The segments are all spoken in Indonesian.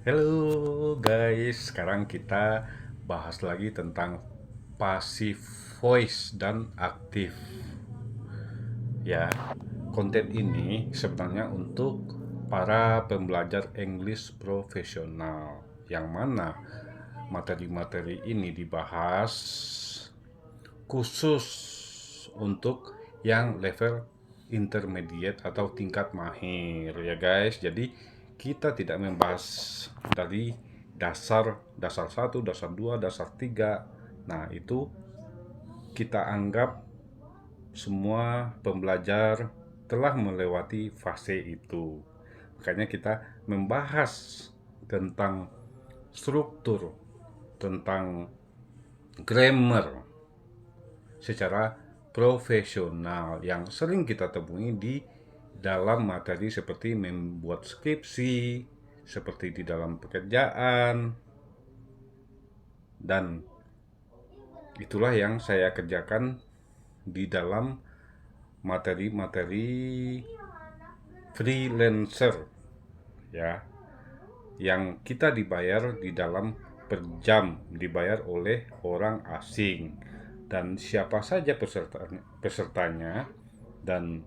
Halo guys, sekarang kita bahas lagi tentang passive voice dan aktif. Ya, konten ini sebenarnya untuk para pembelajar English profesional, yang mana materi-materi ini dibahas khusus untuk yang level intermediate atau tingkat mahir ya guys. Jadi kita tidak membahas dari dasar satu, dasar 2, dasar 3. Nah, itu kita anggap semua pembelajar telah melewati fase itu. Makanya kita membahas tentang struktur, tentang grammar secara profesional yang sering kita temui di dalam materi seperti membuat skripsi, seperti di dalam pekerjaan, dan itulah yang saya kerjakan di dalam materi-materi freelancer ya, yang kita dibayar di dalam per jam, dibayar oleh orang asing, dan siapa saja pesertanya, dan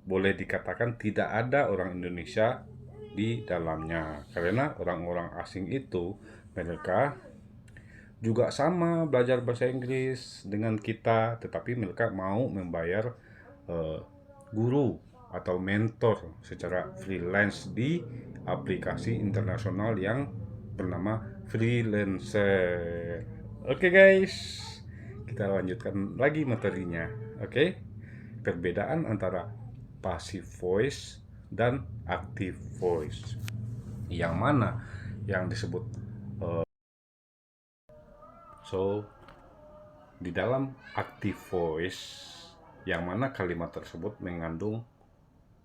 boleh dikatakan tidak ada orang Indonesia di dalamnya, karena orang-orang asing itu mereka juga sama belajar bahasa Inggris dengan kita, tetapi mereka mau membayar eh, guru atau mentor secara freelance di aplikasi internasional yang bernama freelancer. Oke guys, kita lanjutkan lagi materinya. Oke, perbedaan antara passive voice dan active voice, yang mana yang disebut so di dalam active voice, yang mana kalimat tersebut mengandung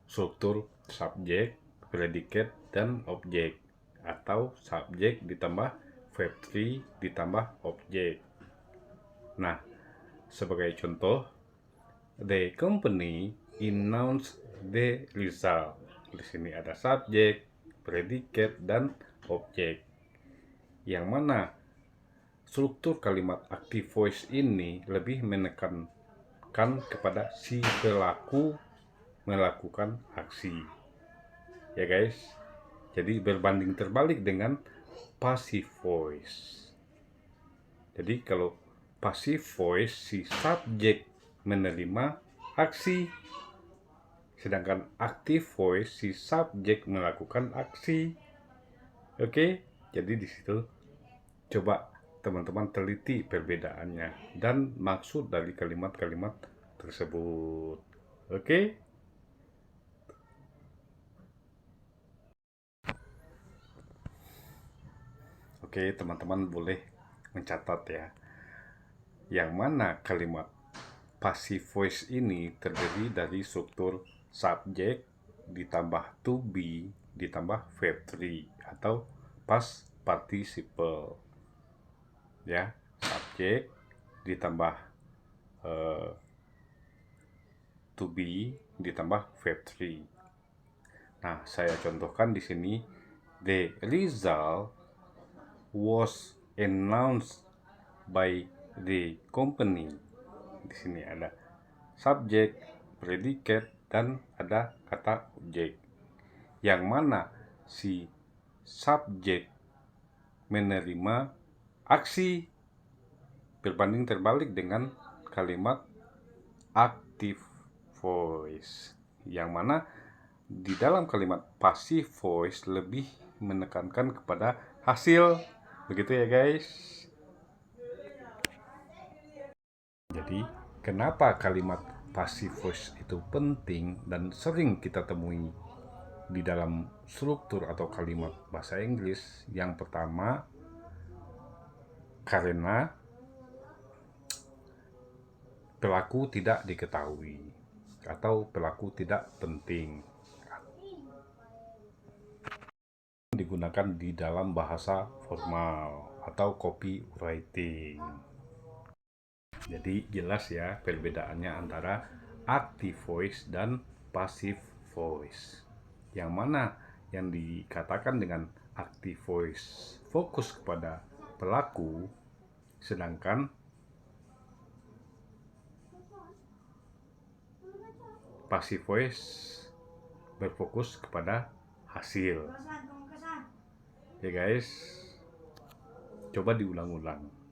struktur subjek, predicate, dan objek, atau subjek ditambah verb 3 ditambah objek. Nah, sebagai contoh, the company announced the result. Di sini ada subjek, predicate, dan objek. Yang mana struktur kalimat active voice ini lebih menekankan kepada si pelaku melakukan aksi. Ya guys. Jadi berbanding terbalik dengan passive voice. Jadi kalau passive voice, si subjek menerima aksi, sedangkan active voice si subjek melakukan aksi. Oke, jadi di situ coba teman-teman teliti perbedaannya dan maksud dari kalimat-kalimat tersebut. Oke? Oke, teman-teman boleh mencatat ya. Yang mana kalimat passive voice ini terdiri dari struktur subjek ditambah to be ditambah verb 3 atau past participle. Ya, subjek ditambah uh, to be ditambah verb 3. Nah, saya contohkan di sini, the result was announced by the company. Di sini ada subjek, predicate, dan ada kata objek. Yang mana si subjek menerima aksi, berbanding terbalik dengan kalimat active voice, yang mana di dalam kalimat passive voice lebih menekankan kepada hasil. Begitu ya guys. Jadi kenapa kalimat passive voice itu penting dan sering kita temui di dalam struktur atau kalimat bahasa Inggris? Yang pertama, karena pelaku tidak diketahui atau pelaku tidak penting, digunakan di dalam bahasa formal atau copywriting. Jadi jelas ya perbedaannya antara active voice dan passive voice. Yang mana yang dikatakan dengan active voice fokus kepada pelaku, sedangkan passive voice berfokus kepada hasil. Ya guys, coba diulang-ulang.